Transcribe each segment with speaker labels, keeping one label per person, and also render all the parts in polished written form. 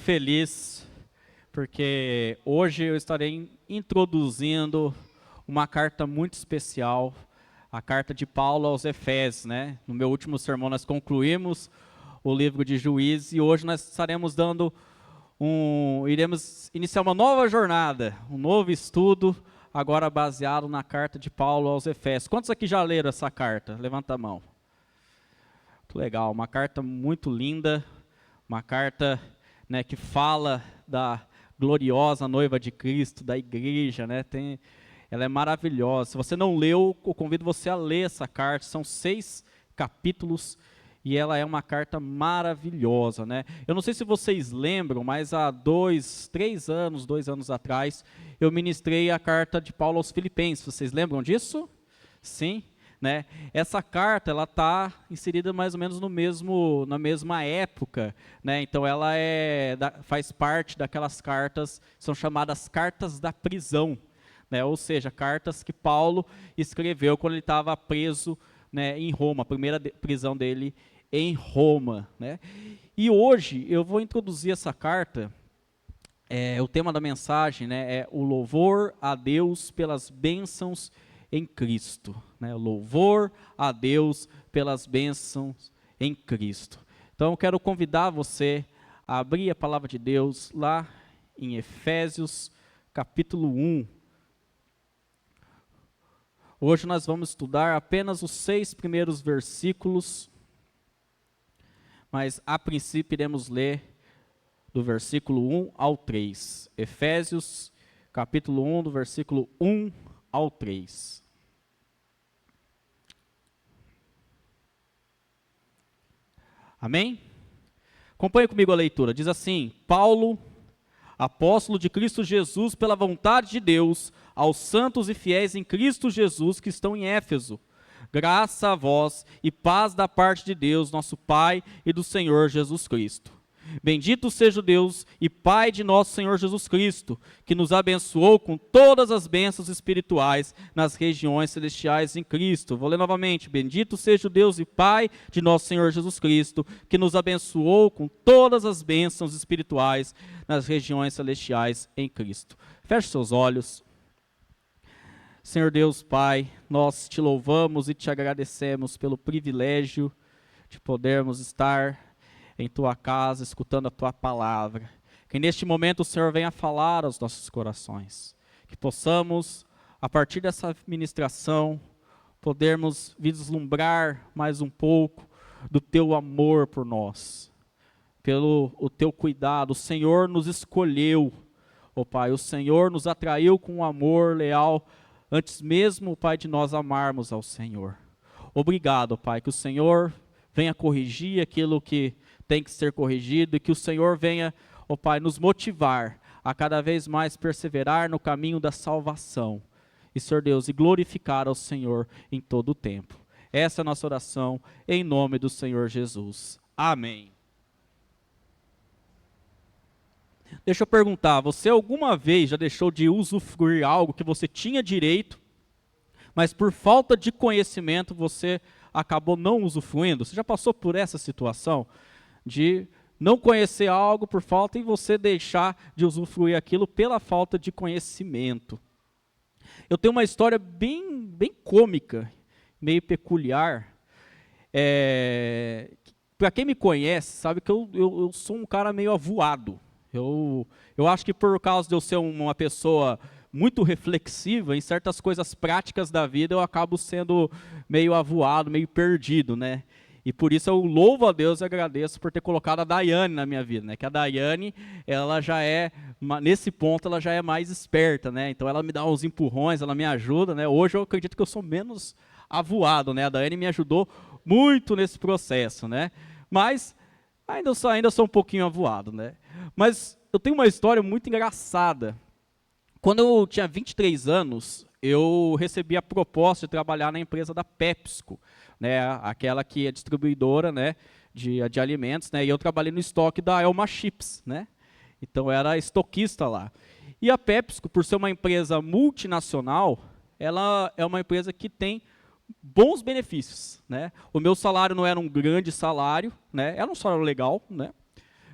Speaker 1: feliz porque hoje eu estarei introduzindo uma carta muito especial, a carta de Paulo aos Efésios, né? No meu último sermão nós concluímos o livro de Juízes e hoje nós estaremos iremos iniciar uma nova jornada, um novo estudo, agora baseado na carta de Paulo aos Efésios. Quantos aqui já leram essa carta? Levanta a mão. Muito legal, uma carta muito linda, uma carta, né, que fala da gloriosa noiva de Cristo, da igreja, né? Ela é maravilhosa. Se você não leu, eu convido você a ler essa carta. São 6 capítulos e ela é uma carta maravilhosa, né? Eu não sei se vocês lembram, mas há 2 anos atrás, eu ministrei a carta de Paulo aos Filipenses. Vocês lembram disso? Sim. Né? Essa carta ela está inserida mais ou menos na mesma época, né? Então ela faz parte daquelas cartas que são chamadas cartas da prisão, né? Ou seja, cartas que Paulo escreveu quando ele estava preso, né, em Roma, a primeira prisão dele em Roma, né? E hoje eu vou introduzir essa carta. O tema da mensagem, né, é o louvor a Deus pelas bênçãos em Cristo, né? Louvor a Deus pelas bênçãos em Cristo. Então eu quero convidar você a abrir a palavra de Deus lá em Efésios capítulo 1. Hoje nós vamos estudar apenas os 6 primeiros versículos, mas a princípio iremos ler do versículo 1 ao 3. Efésios capítulo 1, do versículo 1 ao 3. Amém? Acompanhe comigo a leitura. Diz assim: Paulo, apóstolo de Cristo Jesus, pela vontade de Deus, aos santos e fiéis em Cristo Jesus que estão em Éfeso. Graça a vós e paz da parte de Deus, nosso Pai, e do Senhor Jesus Cristo. Bendito seja o Deus e Pai de nosso Senhor Jesus Cristo, que nos abençoou com todas as bênçãos espirituais nas regiões celestiais em Cristo. Vou ler novamente. Bendito seja o Deus e Pai de nosso Senhor Jesus Cristo, que nos abençoou com todas as bênçãos espirituais nas regiões celestiais em Cristo. Feche seus olhos. Senhor Deus Pai, nós te louvamos e te agradecemos pelo privilégio de podermos estar em tua casa, escutando a tua palavra. Que neste momento o Senhor venha falar aos nossos corações. Que possamos, a partir dessa ministração, podermos vislumbrar mais um pouco do teu amor por nós, pelo o teu cuidado. O Senhor nos escolheu, ó Pai, o Senhor nos atraiu com um amor leal, antes mesmo, Pai, de nós amarmos ao Senhor. Obrigado, Pai, que o Senhor venha corrigir aquilo que tem que ser corrigido e que o Senhor venha, ó Pai, nos motivar a cada vez mais perseverar no caminho da salvação. E, Senhor Deus, e glorificar ao Senhor em todo o tempo. Essa é a nossa oração em nome do Senhor Jesus. Amém. Deixa eu perguntar, você alguma vez já deixou de usufruir algo que você tinha direito, mas por falta de conhecimento você acabou não usufruindo? Você já passou por essa situação de não conhecer algo por falta e você deixar de usufruir aquilo pela falta de conhecimento? Eu tenho uma história bem cômica, meio peculiar. Para quem me conhece, sabe que eu sou um cara meio avoado. Eu acho que por causa de eu ser uma pessoa muito reflexiva, em certas coisas práticas da vida, eu acabo sendo meio avoado, meio perdido, né? E por isso eu louvo a Deus e agradeço por ter colocado a Daiane na minha vida, né? Que a Daiane, ela já nesse ponto, ela já é mais esperta, né? Então ela me dá uns empurrões, ela me ajuda, né? Hoje eu acredito que eu sou menos avoado, né? A Daiane me ajudou muito nesse processo, né? Mas ainda sou um pouquinho avoado, né? Mas eu tenho uma história muito engraçada. Quando eu tinha 23 anos, eu recebi a proposta de trabalhar na empresa da PepsiCo, né, aquela que é distribuidora, né, de alimentos, né, e eu trabalhei no estoque da Elma Chips, né, então eu era estoquista lá. E a PepsiCo, por ser uma empresa multinacional, ela é uma empresa que tem bons benefícios, né. O meu salário não era um grande salário, né, era um salário legal, né,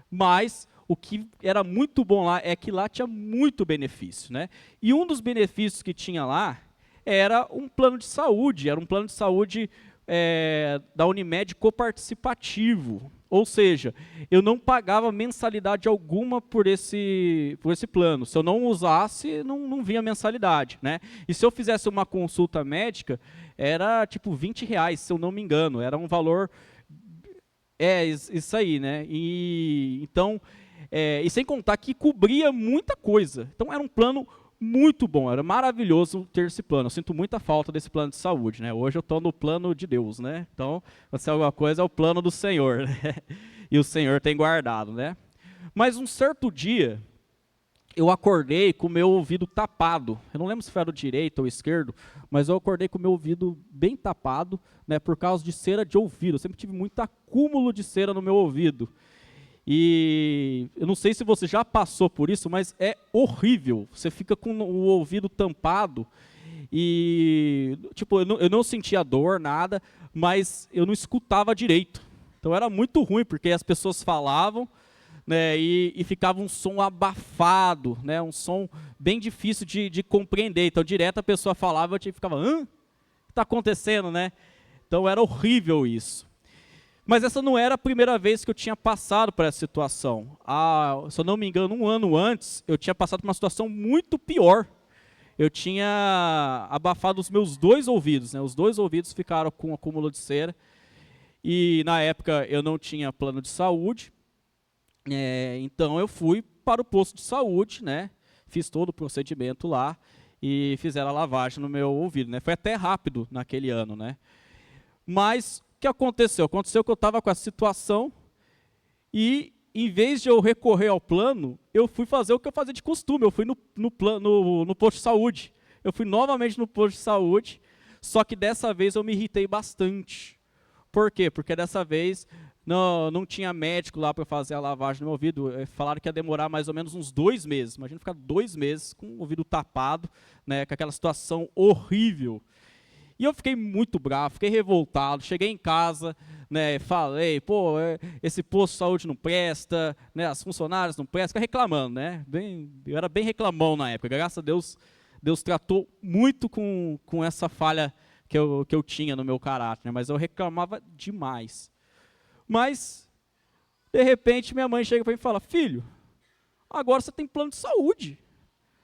Speaker 1: mas o que era muito bom lá é que lá tinha muito benefício, né? E um dos benefícios que tinha lá era um plano de saúde, da Unimed coparticipativo. Ou seja, eu não pagava mensalidade alguma por esse plano. Se eu não usasse, não vinha mensalidade, né? E se eu fizesse uma consulta médica, era tipo R$ 20, se eu não me engano. Era um valor... isso aí, né? E sem contar que cobria muita coisa. Então era um plano muito bom, era maravilhoso ter esse plano. Eu sinto muita falta desse plano de saúde, né? Hoje eu estou no plano de Deus, né? Então, se é alguma coisa, é o plano do Senhor, né? E o Senhor tem guardado, né? Mas um certo dia, eu acordei com o meu ouvido tapado. Eu não lembro se foi do direito ou esquerdo, mas eu acordei com o meu ouvido bem tapado, né? Por causa de cera de ouvido. Eu sempre tive muito acúmulo de cera no meu ouvido. E eu não sei se você já passou por isso, mas é horrível. Você fica com o ouvido tampado e, tipo, eu não sentia dor, nada, mas eu não escutava direito. Então era muito ruim, porque as pessoas falavam, né, e ficava um som abafado, né, um som bem difícil de compreender. Então direto a pessoa falava, eu ficava, o que está acontecendo, né? Então era horrível isso. Mas essa não era a primeira vez que eu tinha passado por essa situação. Se eu não me engano, 1 ano antes, eu tinha passado por uma situação muito pior. Eu tinha abafado os meus 2 ouvidos, né? Os 2 ouvidos ficaram com acúmulo de cera. E na época eu não tinha plano de saúde. Então eu fui para o posto de saúde, né? Fiz todo o procedimento lá e fizeram a lavagem no meu ouvido, né? Foi até rápido naquele ano, né? Mas o que aconteceu? Aconteceu que eu estava com a situação e, em vez de eu recorrer ao plano, eu fui fazer o que eu fazia de costume. Eu fui no posto de saúde. Eu fui novamente no posto de saúde, só que dessa vez eu me irritei bastante. Por quê? Porque dessa vez não tinha médico lá para fazer a lavagem no meu ouvido. Falaram que ia demorar mais ou menos uns 2 meses. Imagina ficar 2 meses com o ouvido tapado, né, com aquela situação horrível. E eu fiquei muito bravo, fiquei revoltado, cheguei em casa, né, falei, esse posto de saúde não presta, né, as funcionárias não prestam, fiquei reclamando, né, eu era bem reclamão na época, graças a Deus, Deus tratou muito com essa falha que eu tinha no meu caráter, né, mas eu reclamava demais. Mas, de repente, minha mãe chega para mim e fala, filho, agora você tem plano de saúde.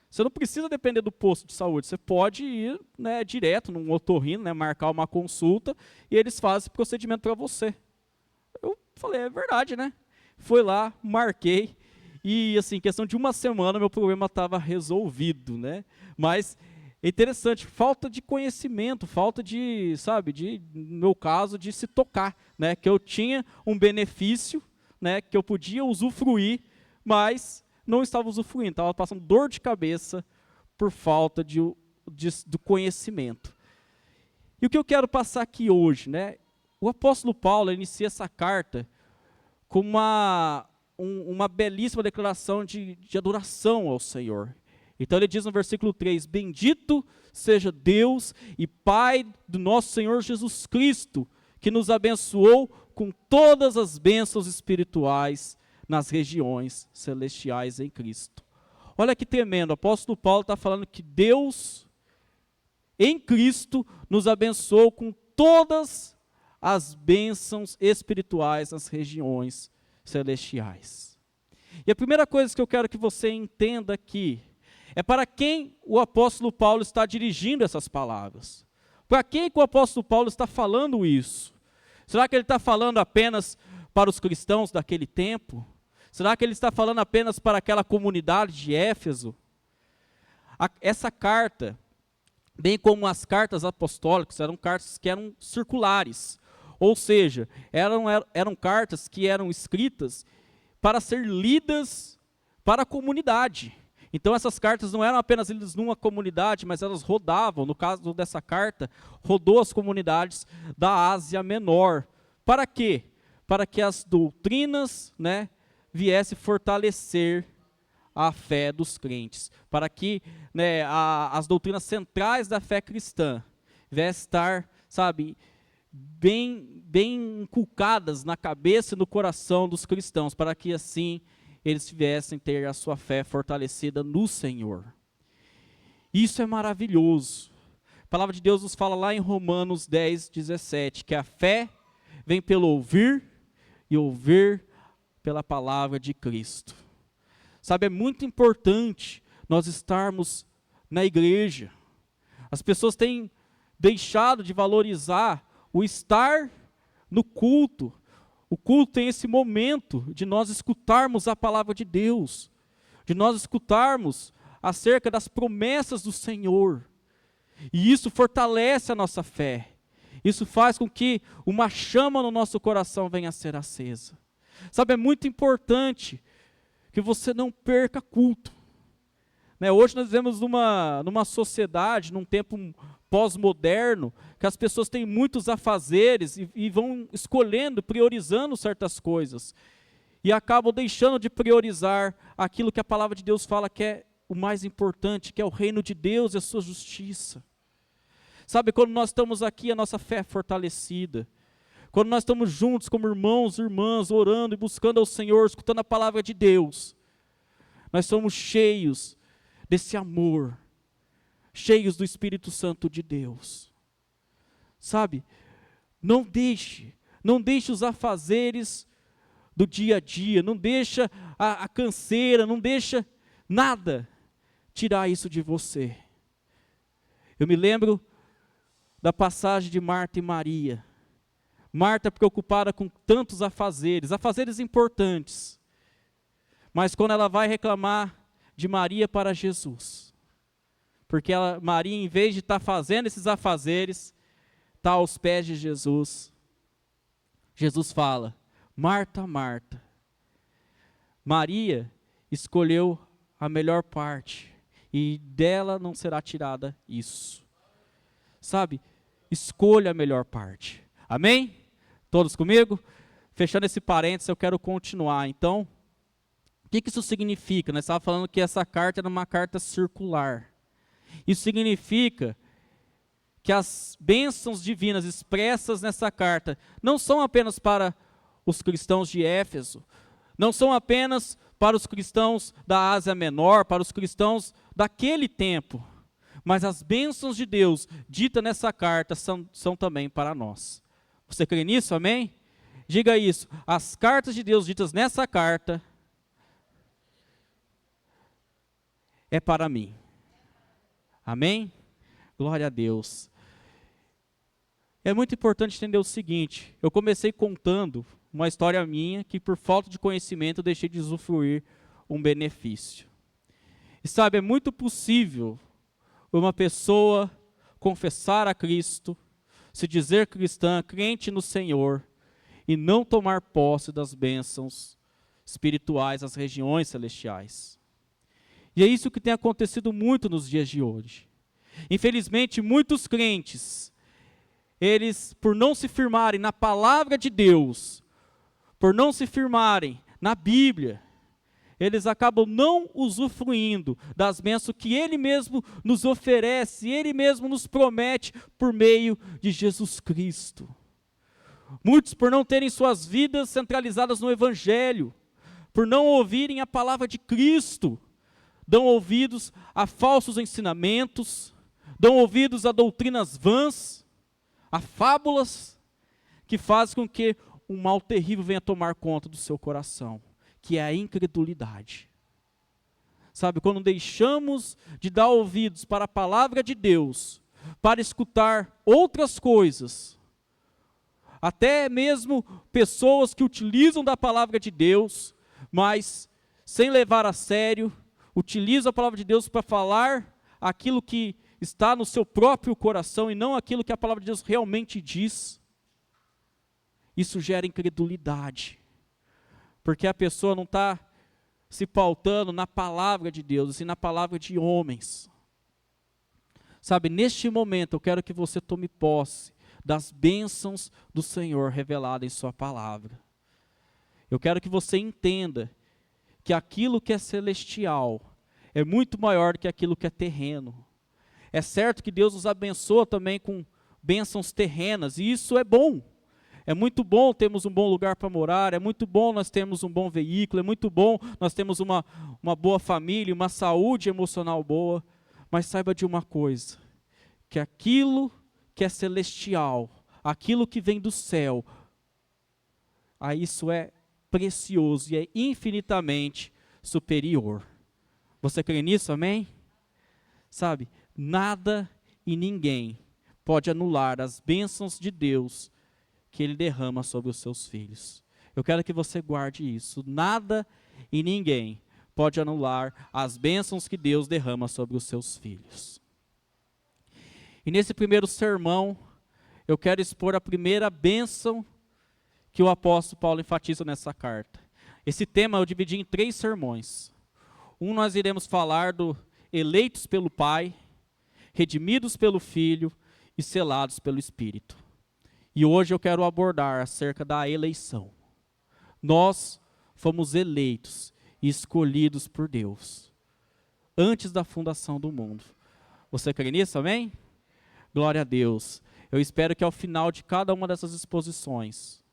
Speaker 1: Você não precisa depender do posto de saúde, você pode ir, né, direto num otorrino, né, marcar uma consulta e eles fazem esse procedimento para você. Eu falei, é verdade, né? Fui lá, marquei e, assim, questão de 1 semana meu problema estava resolvido, né? Mas é interessante, falta de conhecimento, falta de, no meu caso, de se tocar, né? Que eu tinha um benefício, né, que eu podia usufruir, mas não estava usufruindo, estava passando dor de cabeça por falta do conhecimento. E o que eu quero passar aqui hoje, né? O apóstolo Paulo inicia essa carta com uma belíssima declaração de adoração ao Senhor. Então ele diz no versículo 3, bendito seja Deus e Pai do nosso Senhor Jesus Cristo, que nos abençoou com todas as bênçãos espirituais nas regiões celestiais em Cristo. Olha que tremendo, o apóstolo Paulo está falando que Deus, em Cristo, nos abençoou com todas as bênçãos espirituais nas regiões celestiais. E a primeira coisa que eu quero que você entenda aqui, é para quem o apóstolo Paulo está dirigindo essas palavras. Para quem que o apóstolo Paulo está falando isso? Será que ele está falando apenas para os cristãos daquele tempo? Será que ele está falando apenas para aquela comunidade de Éfeso? Essa carta, bem como as cartas apostólicas, eram cartas que eram circulares. Ou seja, eram cartas que eram escritas para ser lidas para a comunidade. Então essas cartas não eram apenas lidas numa comunidade, mas elas rodavam. No caso dessa carta, rodou as comunidades da Ásia Menor. Para quê? Para que as doutrinas, né, viesse fortalecer a fé dos crentes, para que, né, as doutrinas centrais da fé cristã viessem estar, bem inculcadas na cabeça e no coração dos cristãos, para que assim eles viessem ter a sua fé fortalecida no Senhor. Isso é maravilhoso. A palavra de Deus nos fala lá em Romanos 10, 17, que a fé vem pelo ouvir e ouvir pela palavra de Cristo. Sabe, é muito importante nós estarmos na igreja. As pessoas têm deixado de valorizar o estar no culto. O culto tem esse momento de nós escutarmos a palavra de Deus, de nós escutarmos acerca das promessas do Senhor. E isso fortalece a nossa fé. Isso faz com que uma chama no nosso coração venha a ser acesa. Sabe, é muito importante que você não perca culto. Hoje nós vivemos numa sociedade, num tempo pós-moderno, que as pessoas têm muitos afazeres e vão escolhendo, priorizando certas coisas. E acabam deixando de priorizar aquilo que a palavra de Deus fala que é o mais importante, que é o reino de Deus e a sua justiça. Sabe, quando nós estamos aqui, a nossa fé é fortalecida. Quando nós estamos juntos como irmãos e irmãs, orando e buscando ao Senhor, escutando a palavra de Deus, nós somos cheios desse amor, cheios do Espírito Santo de Deus. Sabe, não deixe os afazeres do dia a dia, não deixa a canseira, não deixa nada tirar isso de você. Eu me lembro da passagem de Marta e Maria. Marta preocupada com tantos afazeres importantes. Mas quando ela vai reclamar de Maria para Jesus, porque Maria, em vez de estar fazendo esses afazeres, está aos pés de Jesus. Jesus fala: Marta, Marta, Maria escolheu a melhor parte, e dela não será tirada isso. Sabe, escolha a melhor parte. Amém? Todos comigo? Fechando esse parênteses, eu quero continuar. Então, o que isso significa? Nós estávamos falando que essa carta era uma carta circular. Isso significa que as bênçãos divinas expressas nessa carta não são apenas para os cristãos de Éfeso, não são apenas para os cristãos da Ásia Menor, para os cristãos daquele tempo, mas as bênçãos de Deus ditas nessa carta são também para nós. Você crê nisso, amém? Diga isso, as cartas de Deus ditas nessa carta é para mim. Amém? Glória a Deus. É muito importante entender o seguinte: eu comecei contando uma história minha que por falta de conhecimento eu deixei de usufruir um benefício. E sabe, é muito possível uma pessoa confessar a Cristo, se dizer cristã, crente no Senhor, e não tomar posse das bênçãos espirituais, das regiões celestiais. E é isso que tem acontecido muito nos dias de hoje. Infelizmente, muitos crentes, eles, por não se firmarem na palavra de Deus, por não se firmarem na Bíblia, eles acabam não usufruindo das bênçãos que Ele mesmo nos oferece, Ele mesmo nos promete por meio de Jesus Cristo. Muitos, por não terem suas vidas centralizadas no Evangelho, por não ouvirem a palavra de Cristo, dão ouvidos a falsos ensinamentos, dão ouvidos a doutrinas vãs, a fábulas, que fazem com que um mal terrível venha tomar conta do seu coração, que é a incredulidade. Sabe, quando deixamos de dar ouvidos para a palavra de Deus, para escutar outras coisas, até mesmo pessoas que utilizam da palavra de Deus, mas sem levar a sério, utilizam a palavra de Deus para falar aquilo que está no seu próprio coração e não aquilo que a palavra de Deus realmente diz, isso gera incredulidade, porque a pessoa não está se pautando na palavra de Deus, assim, na palavra de homens. Sabe, neste momento eu quero que você tome posse das bênçãos do Senhor reveladas em sua palavra. Eu quero que você entenda que aquilo que é celestial é muito maior do que aquilo que é terreno. É certo que Deus nos abençoa também com bênçãos terrenas, e isso é bom. É muito bom termos um bom lugar para morar, é muito bom nós termos um bom veículo, é muito bom nós termos uma boa família, uma saúde emocional boa, mas saiba de uma coisa, que aquilo que é celestial, aquilo que vem do céu, isso é precioso e é infinitamente superior. Você crê nisso, amém? Sabe, nada e ninguém pode anular as bênçãos de Deus que Ele derrama sobre os seus filhos. Eu quero que você guarde isso. Nada e ninguém pode anular as bênçãos que Deus derrama sobre os seus filhos. E nesse primeiro sermão, eu quero expor a primeira bênção que o apóstolo Paulo enfatiza nessa carta. Esse tema eu dividi em 3 sermões. Nós iremos falar do eleitos pelo Pai, redimidos pelo Filho e selados pelo Espírito. E hoje eu quero abordar acerca da eleição. Nós fomos eleitos e escolhidos por Deus, antes da fundação do mundo. Você crê nisso, amém? Glória a Deus. Eu espero que ao final de cada uma dessas exposições,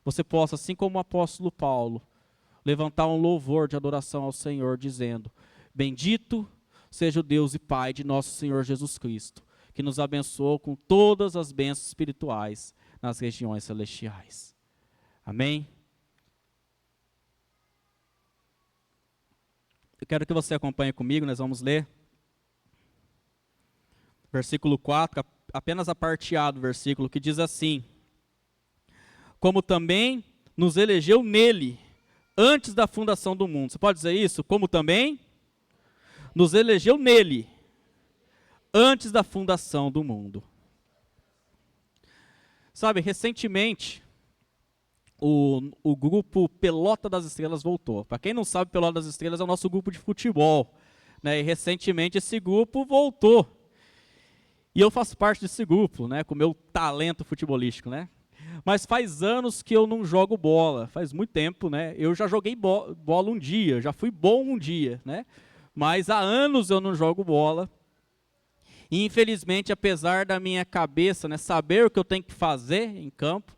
Speaker 1: você possa, assim como o apóstolo Paulo, levantar um louvor de adoração ao Senhor, dizendo: bendito seja o Deus e Pai de nosso Senhor Jesus Cristo, que nos abençoou com todas as bênçãos espirituais nas regiões celestiais. Amém? Eu quero que você acompanhe comigo, nós vamos ler versículo 4, apenas a parte A do versículo, que diz assim: como também nos elegeu nele, antes da fundação do mundo. Você pode dizer isso? Como também nos elegeu nele, antes da fundação do mundo. Sabe, recentemente, o grupo Pelota das Estrelas voltou. Para quem não sabe, Pelota das Estrelas é o nosso grupo de futebol, né? E recentemente esse grupo voltou. E eu faço parte desse grupo, né? Com o meu talento futebolístico, né? Mas faz anos que eu não jogo bola, faz muito tempo, né? Eu já joguei bola um dia, já fui bom um dia, né? Mas há anos eu não jogo bola. E infelizmente, apesar da minha cabeça, né, saber o que eu tenho que fazer em campo,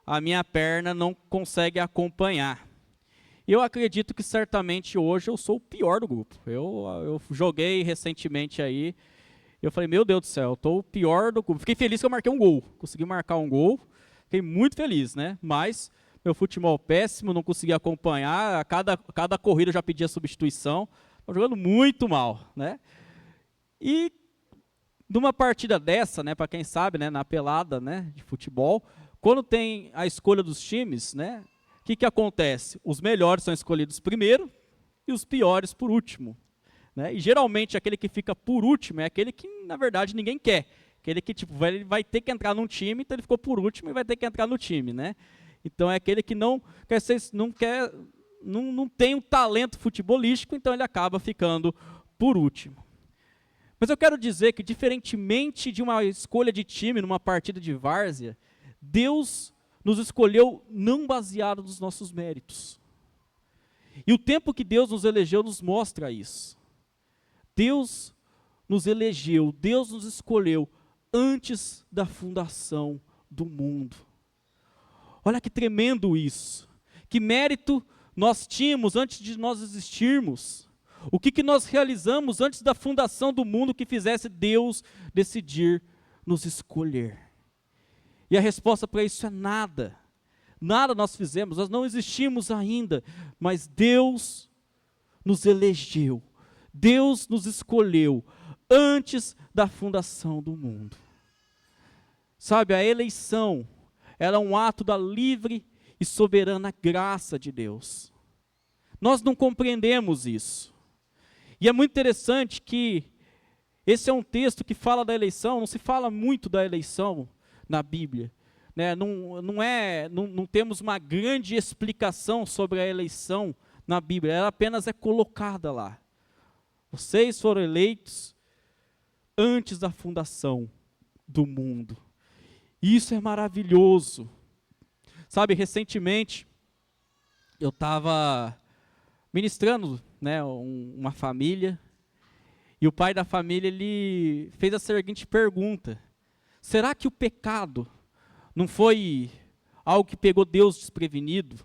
Speaker 1: a minha perna não consegue acompanhar. E eu acredito que certamente hoje eu sou o pior do grupo. Eu joguei recentemente aí, eu falei, meu Deus do céu, eu estou o pior do grupo. Fiquei feliz que eu marquei um gol, consegui marcar um gol, fiquei muito feliz, né? Mas meu futebol péssimo, não consegui acompanhar, a cada corrida eu já pedia substituição, estou jogando muito mal, né? E numa partida dessa, né, para quem sabe, né, na pelada, né, de futebol, quando tem a escolha dos times, né, o que acontece? Os melhores são escolhidos primeiro e os piores por último, né? E geralmente aquele que fica por último é aquele que na verdade ninguém quer, aquele que tipo vai ter que entrar num time, então ele ficou por último e vai ter que entrar no time, né? Então é aquele que não tem um talento futebolístico, então ele acaba ficando por último. Mas eu quero dizer que, diferentemente de uma escolha de time numa partida de várzea, Deus nos escolheu não baseado nos nossos méritos. E o tempo que Deus nos elegeu nos mostra isso. Deus nos elegeu, Deus nos escolheu antes da fundação do mundo. Olha que tremendo isso. Que mérito nós tínhamos antes de nós existirmos. O que nós realizamos antes da fundação do mundo que fizesse Deus decidir nos escolher? E a resposta para isso é nada. Nada nós fizemos, nós não existimos ainda, mas Deus nos elegeu, Deus nos escolheu antes da fundação do mundo. Sabe, a eleição era um ato da livre e soberana graça de Deus. Nós não compreendemos isso. E é muito interessante que esse é um texto que fala da eleição, não se fala muito da eleição na Bíblia, né? Não temos uma grande explicação sobre a eleição na Bíblia, ela apenas é colocada lá. Vocês foram eleitos antes da fundação do mundo. E isso é maravilhoso. Sabe, recentemente eu estava ministrando, né, uma família, e o pai da família ele fez a seguinte pergunta: será que o pecado não foi algo que pegou Deus desprevenido?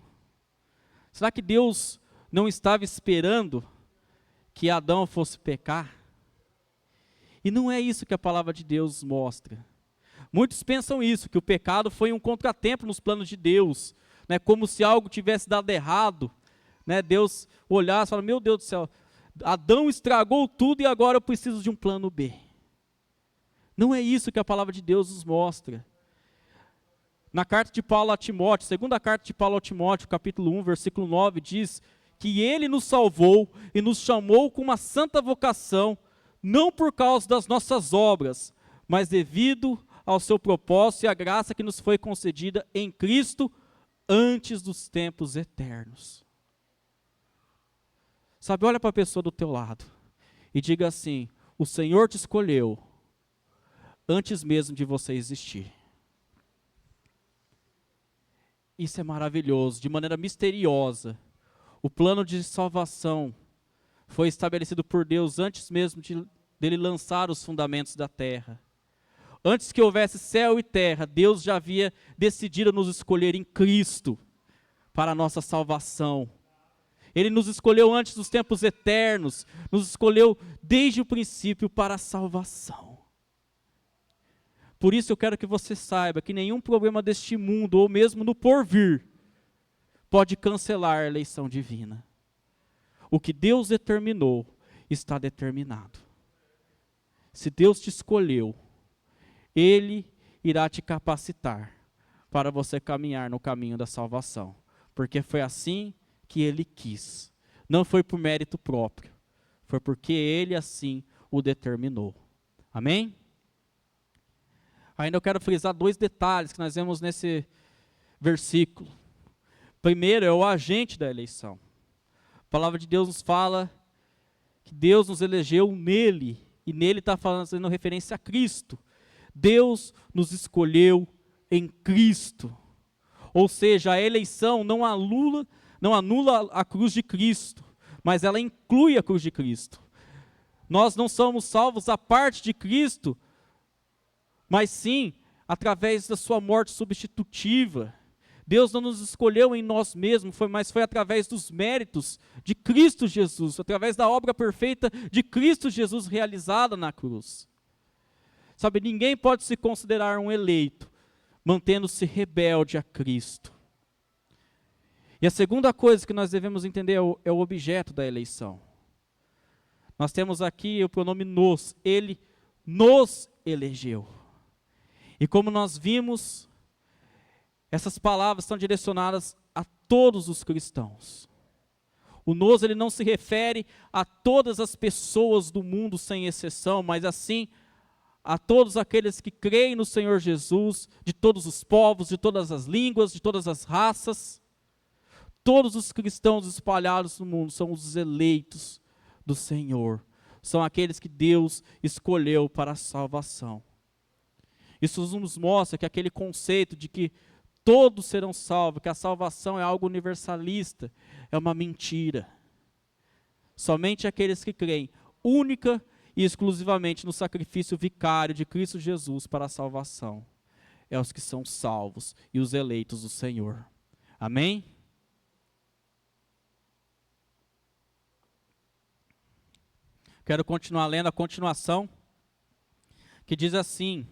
Speaker 1: Será que Deus não estava esperando que Adão fosse pecar? E não é isso que a palavra de Deus mostra. Muitos pensam isso, que o pecado foi um contratempo nos planos de Deus, né, como se algo tivesse dado errado, né, Deus olhasse e falasse, meu Deus do céu, Adão estragou tudo e agora eu preciso de um plano B. Não é isso que a palavra de Deus nos mostra. Na carta de Paulo a Timóteo, segunda carta de Paulo a Timóteo, capítulo 1, versículo 9, diz que ele nos salvou e nos chamou com uma santa vocação, não por causa das nossas obras, mas devido ao seu propósito e à graça que nos foi concedida em Cristo antes dos tempos eternos. Sabe, olha para a pessoa do teu lado e diga assim, o Senhor te escolheu antes mesmo de você existir. Isso é maravilhoso, de maneira misteriosa. O plano de salvação foi estabelecido por Deus antes mesmo dele lançar os fundamentos da terra. Antes que houvesse céu e terra, Deus já havia decidido nos escolher em Cristo para a nossa salvação. Ele nos escolheu antes dos tempos eternos, nos escolheu desde o princípio para a salvação. Por isso eu quero que você saiba que nenhum problema deste mundo, ou mesmo no porvir, pode cancelar a eleição divina. O que Deus determinou, está determinado. Se Deus te escolheu, Ele irá te capacitar para você caminhar no caminho da salvação. Porque foi assim que Ele quis. Não foi por mérito próprio, foi porque Ele assim o determinou. Amém? Ainda eu quero frisar dois detalhes que nós vemos nesse versículo. Primeiro é o agente da eleição. A palavra de Deus nos fala que Deus nos elegeu nele, e nele está fazendo referência a Cristo. Deus nos escolheu em Cristo. Ou seja, a eleição não anula a cruz de Cristo, mas ela inclui a cruz de Cristo. Nós não somos salvos à parte de Cristo, mas sim através da sua morte substitutiva. Deus não nos escolheu em nós mesmos, mas foi através dos méritos de Cristo Jesus, através da obra perfeita de Cristo Jesus realizada na cruz. Sabe, ninguém pode se considerar um eleito, mantendo-se rebelde a Cristo. E a segunda coisa que nós devemos entender é o objeto da eleição. Nós temos aqui o pronome nos, Ele nos elegeu. E como nós vimos, essas palavras estão direcionadas a todos os cristãos. O nos, ele não se refere a todas as pessoas do mundo sem exceção, mas assim a todos aqueles que creem no Senhor Jesus, de todos os povos, de todas as línguas, de todas as raças. Todos os cristãos espalhados no mundo são os eleitos do Senhor. São aqueles que Deus escolheu para a salvação. Isso nos mostra que aquele conceito de que todos serão salvos, que a salvação é algo universalista, é uma mentira. Somente aqueles que creem única e exclusivamente no sacrifício vicário de Cristo Jesus para a salvação é os que são salvos e os eleitos do Senhor. Amém? Quero continuar lendo a continuação, que diz assim,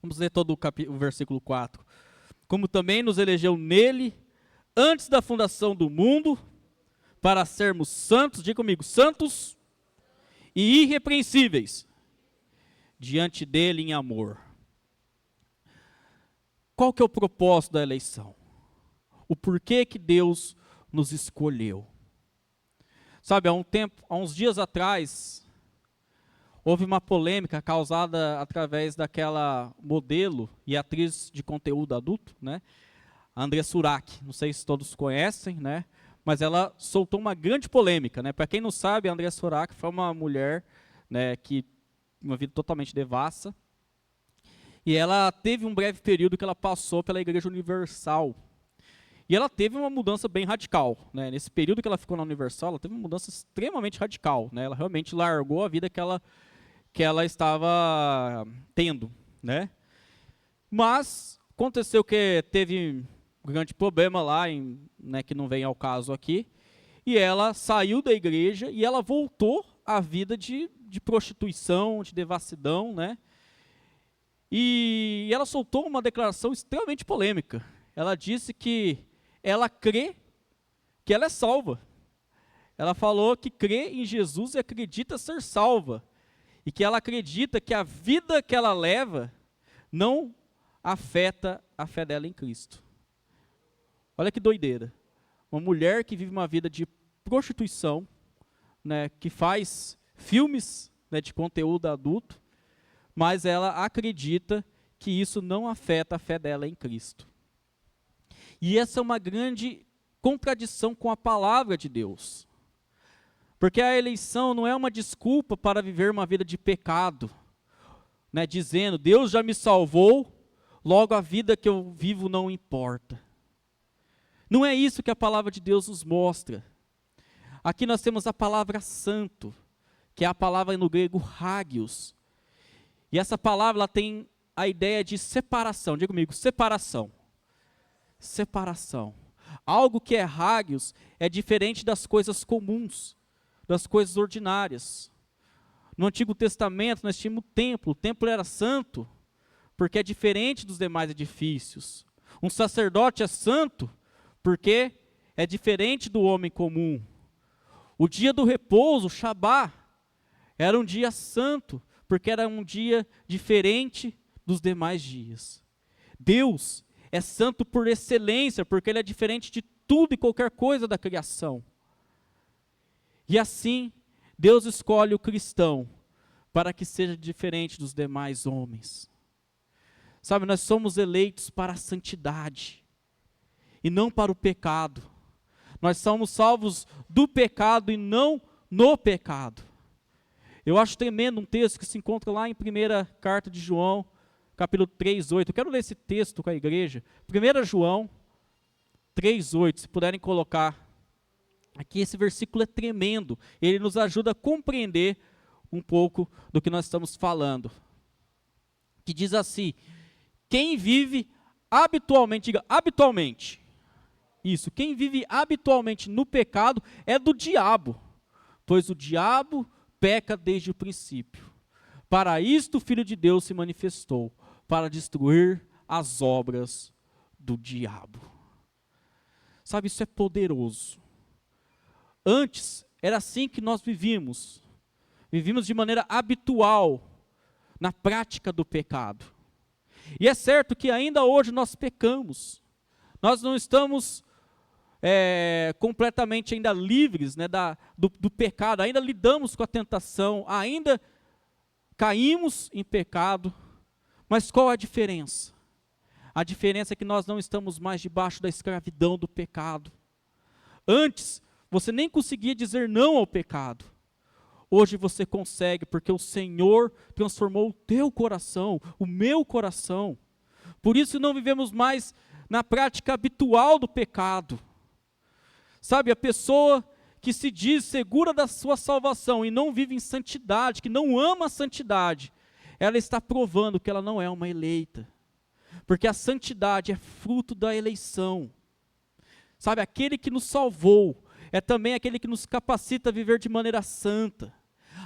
Speaker 1: vamos ler todo o versículo 4. Como também nos elegeu nele, antes da fundação do mundo, para sermos santos, diga comigo, santos e irrepreensíveis, diante dele em amor. Qual que é o propósito da eleição? O porquê que Deus nos escolheu? Sabe, há uns dias atrás, houve uma polêmica causada através daquela modelo e atriz de conteúdo adulto, né? A Andrea Surak, não sei se todos conhecem, né? Mas ela soltou uma grande polêmica, né? Para quem não sabe, a Andrea Surak foi uma mulher, né, que uma vida totalmente devassa. E ela teve um breve período que ela passou pela Igreja Universal. E ela teve uma mudança bem radical, né? Nesse período que ela ficou na Universal, ela teve uma mudança extremamente radical, né? Ela realmente largou a vida que ela estava tendo, né? Mas Aconteceu que teve um grande problema lá, né, que não vem ao caso aqui, e ela saiu da igreja e ela voltou à vida de prostituição, de devassidão, né? E ela soltou uma declaração extremamente polêmica. Ela disse que ela crê que ela é salva. Ela falou que crê em Jesus e acredita ser salva. E que ela acredita que a vida que ela leva não afeta a fé dela em Cristo. Olha que doideira. Uma mulher que vive uma vida de prostituição, né, que faz filmes, né, de conteúdo adulto, mas ela acredita que isso não afeta a fé dela em Cristo. E essa é uma grande contradição com a palavra de Deus. Porque a eleição não é uma desculpa para viver uma vida de pecado, né, dizendo, Deus já me salvou, logo a vida que eu vivo não importa. Não é isso que a palavra de Deus nos mostra. Aqui nós temos a palavra santo, que é a palavra no grego hagios. E essa palavra ela tem a ideia de separação. Diga comigo, separação. Separação. Algo que é hagios é diferente das coisas comuns, das coisas ordinárias. No Antigo Testamento nós tínhamos o templo era santo, porque é diferente dos demais edifícios. Um sacerdote é santo, porque é diferente do homem comum. O dia do repouso, o Shabá, era um dia santo, porque era um dia diferente dos demais dias. Deus é santo por excelência, porque Ele é diferente de tudo e qualquer coisa da criação. E assim, Deus escolhe o cristão para que seja diferente dos demais homens. Sabe, nós somos eleitos para a santidade e não para o pecado. Nós somos salvos do pecado e não no pecado. Eu acho tremendo um texto que se encontra lá em 1ª carta de João, capítulo 3:8. Eu quero ler esse texto com a igreja. 1 João 3:8, se puderem colocar. Aqui esse versículo é tremendo. Ele nos ajuda a compreender um pouco do que nós estamos falando. Que diz assim, quem vive habitualmente, diga habitualmente. Isso, quem vive habitualmente no pecado é do diabo, pois o diabo peca desde o princípio. Para isto o Filho de Deus se manifestou, para destruir as obras do diabo. Sabe, isso é poderoso. Antes, era assim que nós vivíamos. Vivíamos de maneira habitual, na prática do pecado. E é certo que ainda hoje nós pecamos. Nós não estamos completamente ainda livres, né, do pecado, ainda lidamos com a tentação, ainda caímos em pecado, mas qual a diferença? A diferença é que nós não estamos mais debaixo da escravidão do pecado. Antes, você nem conseguia dizer não ao pecado. Hoje você consegue, porque o Senhor transformou o teu coração, o meu coração. Por isso não vivemos mais na prática habitual do pecado. Sabe, a pessoa que se diz segura da sua salvação e não vive em santidade, que não ama a santidade, ela está provando que ela não é uma eleita. Porque a santidade é fruto da eleição. Sabe, aquele que nos salvou é também aquele que nos capacita a viver de maneira santa.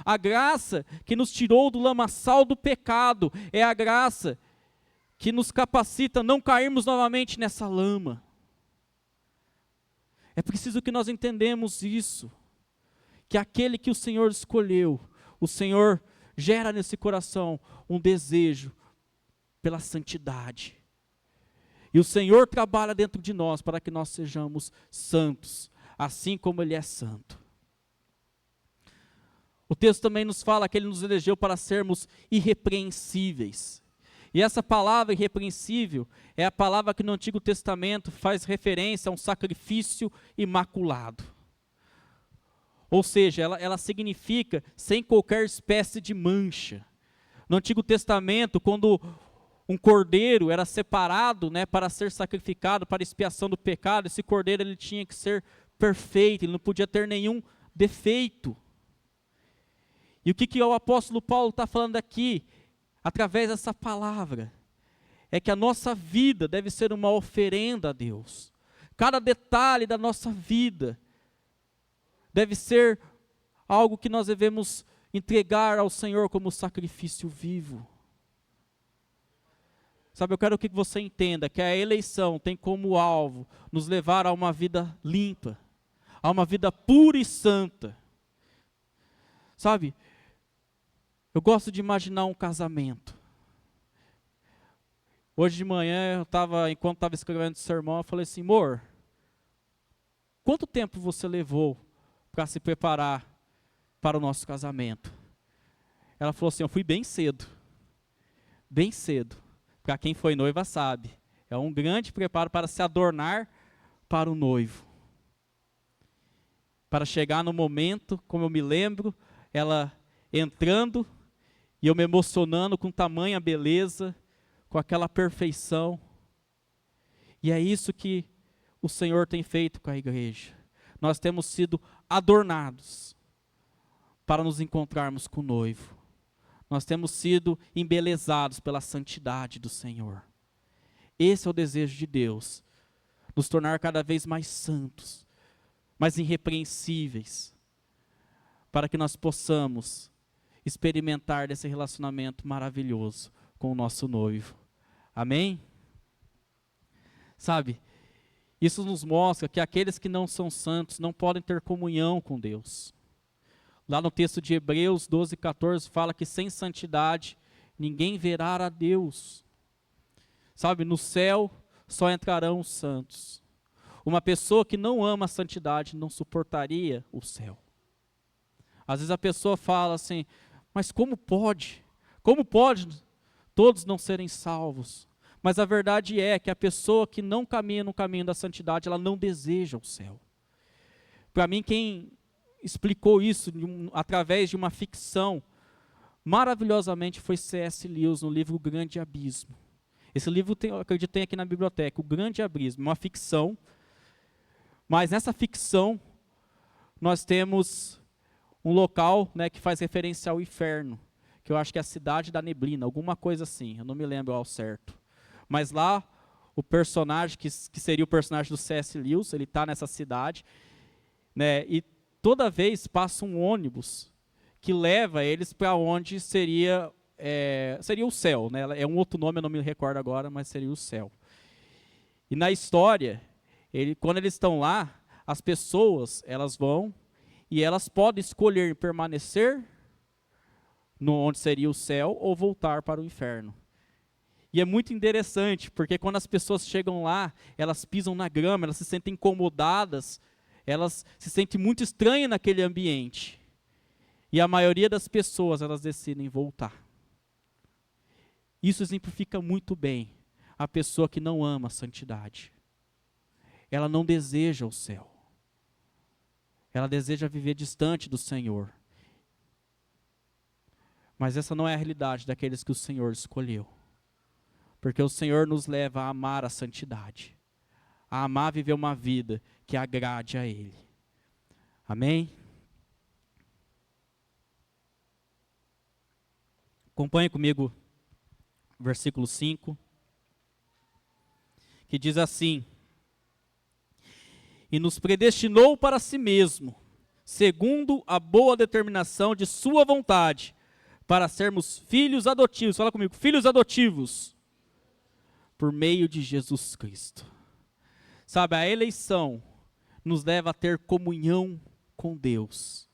Speaker 1: A graça que nos tirou do lamaçal do pecado é a graça que nos capacita a não cairmos novamente nessa lama. É preciso que nós entendamos isso, que aquele que o Senhor escolheu, o Senhor gera nesse coração um desejo pela santidade. E o Senhor trabalha dentro de nós para que nós sejamos santos, assim como Ele é santo. O texto também nos fala que Ele nos elegeu para sermos irrepreensíveis. E essa palavra irrepreensível é a palavra que no Antigo Testamento faz referência a um sacrifício imaculado. Ou seja, ela significa sem qualquer espécie de mancha. No Antigo Testamento, quando um cordeiro era separado, né, para ser sacrificado, para expiação do pecado, esse cordeiro ele tinha que ser perfeito, ele não podia ter nenhum defeito. E o que o apóstolo Paulo está falando aqui, através dessa palavra? é que a nossa vida deve ser uma oferenda a Deus. Cada detalhe da nossa vida deve ser algo que nós devemos entregar ao Senhor como sacrifício vivo. Sabe, eu quero que você entenda que a eleição tem como alvo nos levar a uma vida limpa, a uma vida pura e santa. Sabe, eu gosto de imaginar um casamento. Hoje de manhã, enquanto estava escrevendo o sermão, eu falei assim, amor, quanto tempo você levou para se preparar para o nosso casamento? Ela falou assim, eu fui bem cedo. Bem cedo. Para quem foi noiva sabe. É um grande preparo para se adornar para o noivo. Para chegar no momento, como eu me lembro, ela entrando e eu me emocionando com tamanha beleza, com aquela perfeição. E é isso que o Senhor tem feito com a igreja. Nós temos sido adornados para nos encontrarmos com o noivo. Nós temos sido embelezados pela santidade do Senhor. Esse é o desejo de Deus, nos tornar cada vez mais santos, mais irrepreensíveis, para que nós possamos experimentar desse relacionamento maravilhoso com o nosso noivo. Amém? Sabe, isso nos mostra que aqueles que não são santos não podem ter comunhão com Deus. Lá no texto de Hebreus 12:14 fala que sem santidade ninguém verá a Deus. Sabe, no céu só entrarão os santos. Uma pessoa que não ama a santidade não suportaria o céu. Às vezes a pessoa fala assim, mas como pode? Como pode todos não serem salvos? Mas a verdade é que a pessoa que não caminha no caminho da santidade, ela não deseja o céu. Para mim, quem explicou isso através de uma ficção maravilhosamente foi C.S. Lewis no livro O Grande Abismo. Esse livro eu acredito que tem aqui na biblioteca, O Grande Abismo, uma ficção, mas nessa ficção nós temos um local, né, que faz referência ao inferno, que eu acho que é a cidade da neblina, alguma coisa assim, eu não me lembro ao certo. Mas lá o personagem, que seria o personagem do C.S. Lewis, ele está nessa cidade, né, e toda vez passa um ônibus que leva eles para onde seria o céu, né? É um outro nome, eu não me recordo agora, mas seria o céu. E na história, quando eles estão lá, as pessoas, elas vão e elas podem escolher permanecer onde seria o céu ou voltar para o inferno. E é muito interessante, porque quando as pessoas chegam lá, elas pisam na grama, elas se sentem incomodadas, elas se sentem muito estranhas naquele ambiente. E a maioria das pessoas, elas decidem voltar. Isso exemplifica muito bem a pessoa que não ama a santidade. Ela não deseja o céu. Ela deseja viver distante do Senhor. Mas essa não é a realidade daqueles que o Senhor escolheu. Porque o Senhor nos leva a amar a santidade. A amar viver uma vida que agrade a Ele. Amém? Acompanhe comigo o versículo 5, que diz assim: e nos predestinou para si mesmo, segundo a boa determinação de sua vontade, para sermos filhos adotivos, fala comigo, filhos adotivos, por meio de Jesus Cristo. Sabe, a eleição nos leva a ter comunhão com Deus.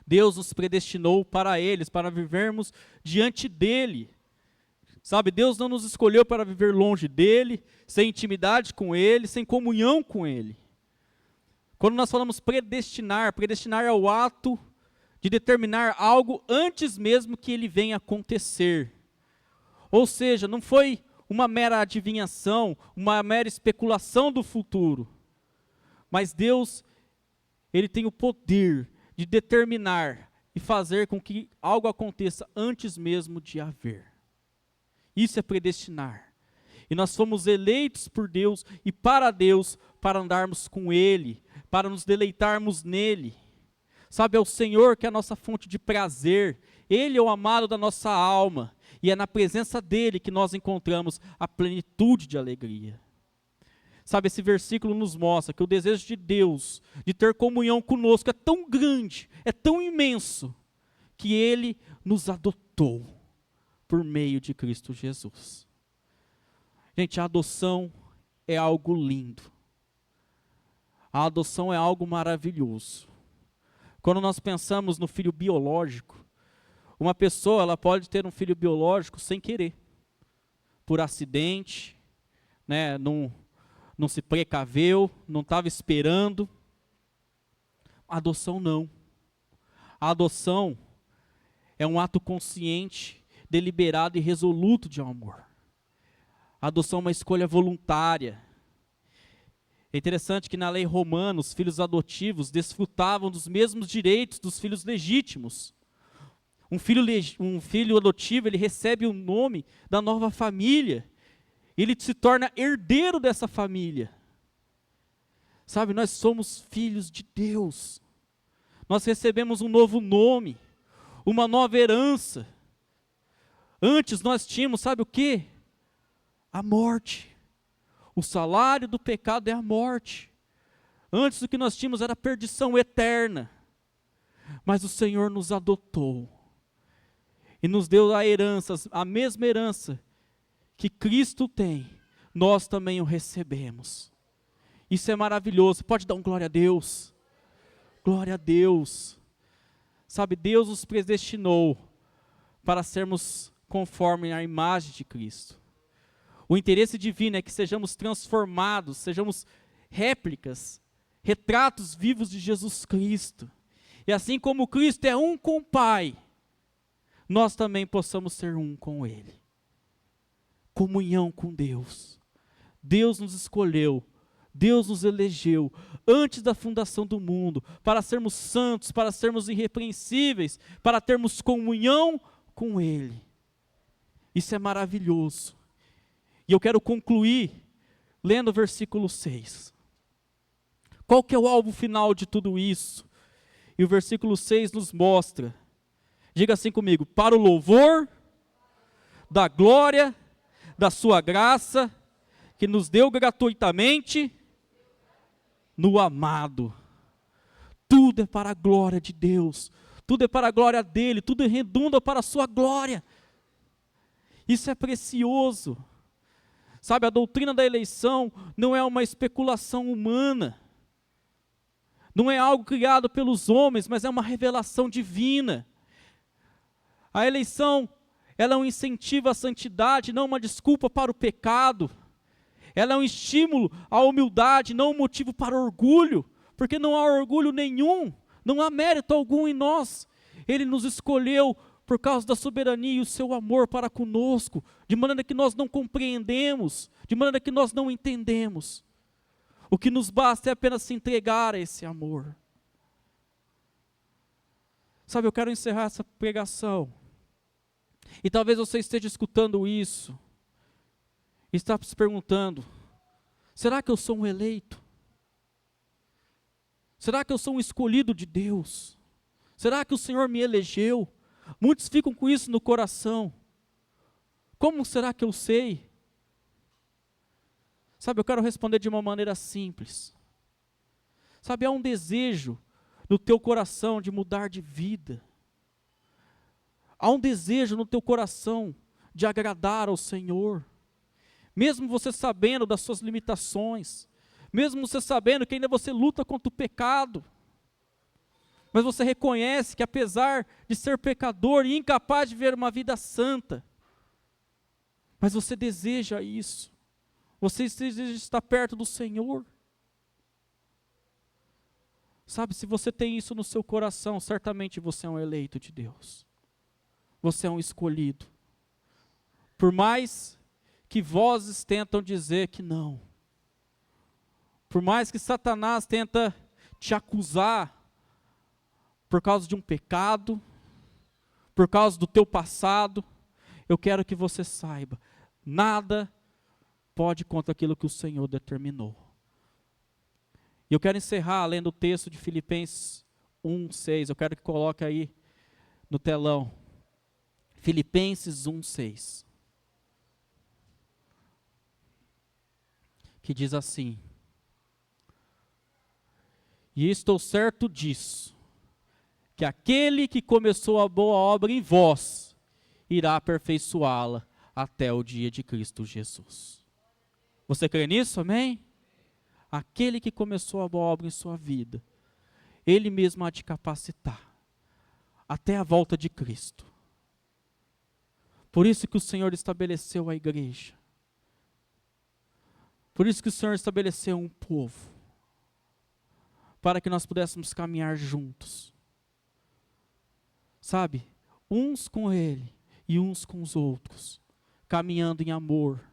Speaker 1: Deus nos predestinou para eles, para vivermos diante dEle. Sabe, Deus não nos escolheu para viver longe dEle, sem intimidade com Ele, sem comunhão com Ele. Quando nós falamos predestinar é o ato de determinar algo antes mesmo que ele venha acontecer. Ou seja, não foi uma mera adivinhação, uma mera especulação do futuro. Mas Deus, Ele tem o poder de determinar e fazer com que algo aconteça antes mesmo de haver. Isso é predestinar. E nós fomos eleitos por Deus e para Deus, para andarmos com Ele, para nos deleitarmos nele. Sabe, é o Senhor que é a nossa fonte de prazer. Ele é o amado da nossa alma. E é na presença dele que nós encontramos a plenitude de alegria. Sabe, esse versículo nos mostra que o desejo de Deus de ter comunhão conosco é tão grande, é tão imenso, que ele nos adotou por meio de Cristo Jesus. Gente, a adoção é algo lindo. A adoção é algo maravilhoso. Quando nós pensamos no filho biológico, uma pessoa ela pode ter um filho biológico sem querer, por acidente, né, não se precaveu, não estava esperando. A adoção não. A adoção é um ato consciente, deliberado e resoluto de amor. A adoção é uma escolha voluntária. É interessante que na lei romana, os filhos adotivos desfrutavam dos mesmos direitos dos filhos legítimos. Um filho adotivo, ele recebe o nome da nova família. Ele se torna herdeiro dessa família. Sabe, nós somos filhos de Deus. Nós recebemos um novo nome, uma nova herança. Antes nós tínhamos, sabe o quê? A morte. O salário do pecado é a morte. Antes o que nós tínhamos era a perdição eterna. Mas o Senhor nos adotou. E nos deu a herança, a mesma herança que Cristo tem, nós também o recebemos. Isso é maravilhoso. Pode dar um glória a Deus? Glória a Deus. Sabe, Deus nos predestinou para sermos conforme a imagem de Cristo. O interesse divino é que sejamos transformados, sejamos réplicas, retratos vivos de Jesus Cristo. E assim como Cristo é um com o Pai, nós também possamos ser um com Ele. Comunhão com Deus. Deus nos escolheu, Deus nos elegeu antes da fundação do mundo, para sermos santos, para sermos irrepreensíveis, para termos comunhão com Ele. Isso é maravilhoso. E eu quero concluir lendo o versículo 6. Qual que é o alvo final de tudo isso? E o versículo 6 nos mostra, diga assim comigo, para o louvor da glória da sua graça, que nos deu gratuitamente no amado. Tudo é para a glória de Deus, tudo é para a glória dele, tudo redunda para a sua glória. Isso é precioso. Sabe, a doutrina da eleição não é uma especulação humana, não é algo criado pelos homens, mas é uma revelação divina. A eleição, ela é um incentivo à santidade, não uma desculpa para o pecado. Ela é um estímulo à humildade, não um motivo para orgulho, porque não há orgulho nenhum, não há mérito algum em nós. Ele nos escolheu por causa da soberania e o seu amor para conosco, de maneira que nós não compreendemos, de maneira que nós não entendemos. O que nos basta é apenas se entregar a esse amor. Sabe, eu quero encerrar essa pregação. E talvez você esteja escutando isso, e está se perguntando, será que eu sou um eleito? Será que eu sou um escolhido de Deus? Será que o Senhor me elegeu? Muitos ficam com isso no coração. Como será que eu sei? Sabe, eu quero responder de uma maneira simples. Sabe, há um desejo no teu coração de mudar de vida. Há um desejo no teu coração de agradar ao Senhor. Mesmo você sabendo das suas limitações, mesmo você sabendo que ainda você luta contra o pecado, mas você reconhece que apesar de ser pecador e incapaz de viver uma vida santa, mas você deseja isso, você deseja estar perto do Senhor. Sabe, se você tem isso no seu coração, certamente você é um eleito de Deus. Você é um escolhido. Por mais que vozes tentam dizer que não, por mais que Satanás tenta te acusar por causa de um pecado, por causa do teu passado, eu quero que você saiba, nada pode contra aquilo que o Senhor determinou. E eu quero encerrar lendo o texto de Filipenses 1:6, eu quero que coloque aí no telão. Filipenses 1:6, que diz assim: e estou certo disso, que aquele que começou a boa obra em vós, irá aperfeiçoá-la até o dia de Cristo Jesus. Você crê nisso, amém? Aquele que começou a boa obra em sua vida, Ele mesmo há de capacitar, até a volta de Cristo. Por isso que o Senhor estabeleceu a igreja. Por isso que o Senhor estabeleceu um povo, para que nós pudéssemos caminhar juntos. Sabe? Uns com Ele e uns com os outros, caminhando em amor,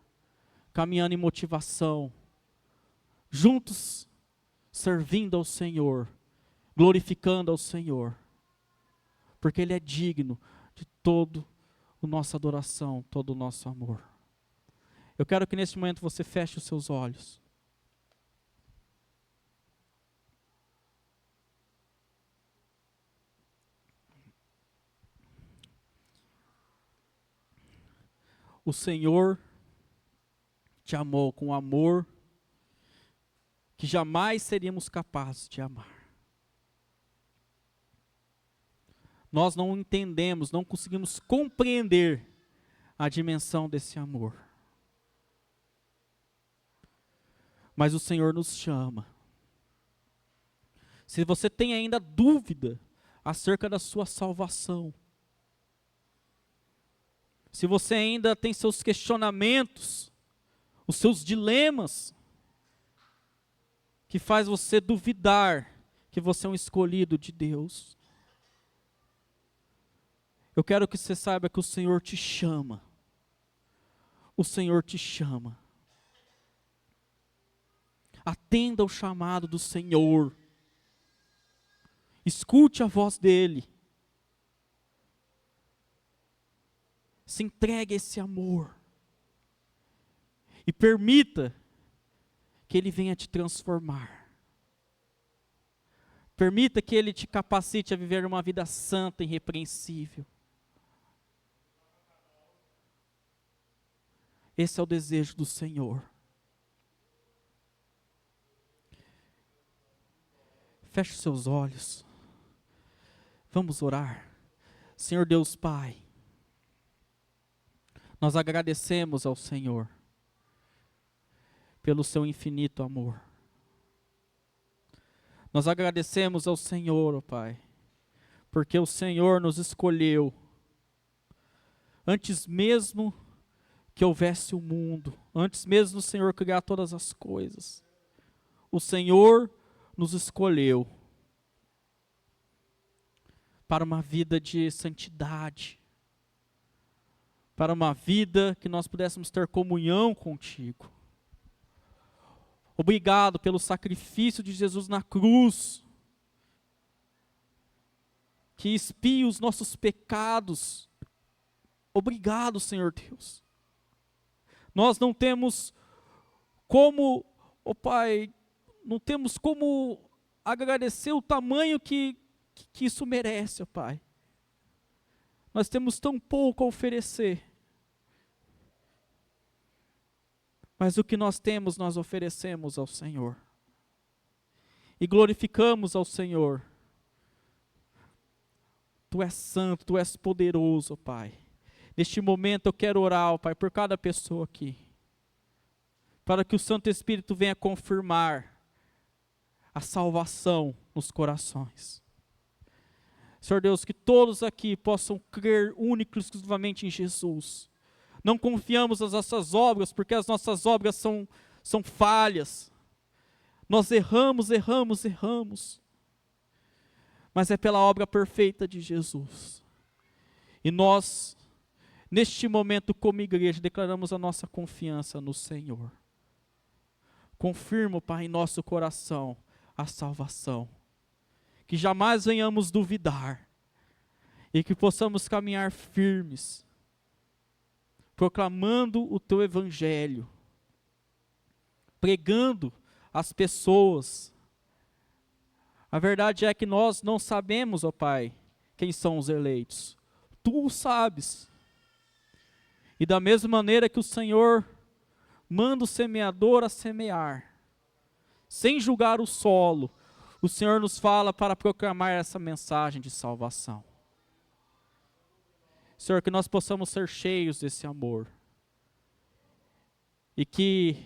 Speaker 1: caminhando em motivação, juntos servindo ao Senhor, glorificando ao Senhor, porque Ele é digno de toda a nossa adoração, todo o nosso amor. Eu quero que neste momento você feche os seus olhos. O Senhor te amou com amor que jamais seríamos capazes de amar. Nós não entendemos, não conseguimos compreender a dimensão desse amor. Mas o Senhor nos chama. Se você tem ainda dúvida acerca da sua salvação, se você ainda tem seus questionamentos, os seus dilemas, que faz você duvidar que você é um escolhido de Deus, eu quero que você saiba que o Senhor te chama. O Senhor te chama. Atenda ao chamado do Senhor. Escute a voz dEle. Se entregue a esse amor. E permita que Ele venha te transformar. Permita que Ele te capacite a viver uma vida santa e irrepreensível. Esse é o desejo do Senhor. Feche os seus olhos. Vamos orar. Senhor Deus Pai, nós agradecemos ao Senhor pelo seu infinito amor. Nós agradecemos ao Senhor, ó Pai, porque o Senhor nos escolheu antes mesmo que houvesse o mundo, antes mesmo do Senhor criar todas as coisas. O Senhor nos escolheu para uma vida de santidade, para uma vida que nós pudéssemos ter comunhão contigo. Obrigado pelo sacrifício de Jesus na cruz, que expia os nossos pecados. Obrigado, Senhor Deus. Nós não temos como, ó Pai, não temos como agradecer o tamanho que isso merece, ó Pai. Nós temos tão pouco a oferecer. Mas o que nós temos, nós oferecemos ao Senhor. E glorificamos ao Senhor. Tu és santo, Tu és poderoso, ó Pai. Neste momento eu quero orar, ó Pai, por cada pessoa aqui. Para que o Santo Espírito venha confirmar a salvação nos corações. Senhor Deus, que todos aqui possam crer único e exclusivamente em Jesus. Não confiamos nas nossas obras, porque as nossas obras são falhas. Nós erramos. Mas é pela obra perfeita de Jesus. E nós, neste momento, como igreja, declaramos a nossa confiança no Senhor. Confirma, Pai, em nosso coração a salvação. Que jamais venhamos duvidar. E que possamos caminhar firmes, proclamando o Teu Evangelho, pregando às pessoas. A verdade é que nós não sabemos, ó Pai, quem são os eleitos. Tu o sabes. E da mesma maneira que o Senhor manda o semeador a semear, sem julgar o solo, o Senhor nos fala para proclamar essa mensagem de salvação. Senhor, que nós possamos ser cheios desse amor. E que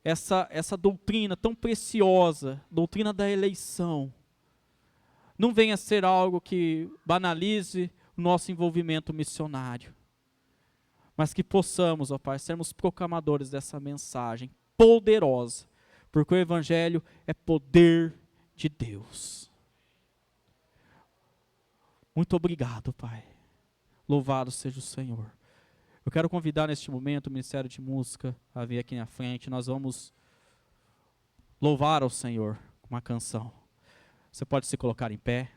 Speaker 1: essa doutrina tão preciosa, doutrina da eleição, não venha a ser algo que banalize o nosso envolvimento missionário. Mas que possamos, ó Pai, sermos proclamadores dessa mensagem poderosa, porque o Evangelho é poder de Deus. Muito obrigado, Pai. Louvado seja o Senhor. Eu quero convidar neste momento o Ministério de Música a vir aqui na frente. Nós vamos louvar ao Senhor com uma canção. Você pode se colocar em pé.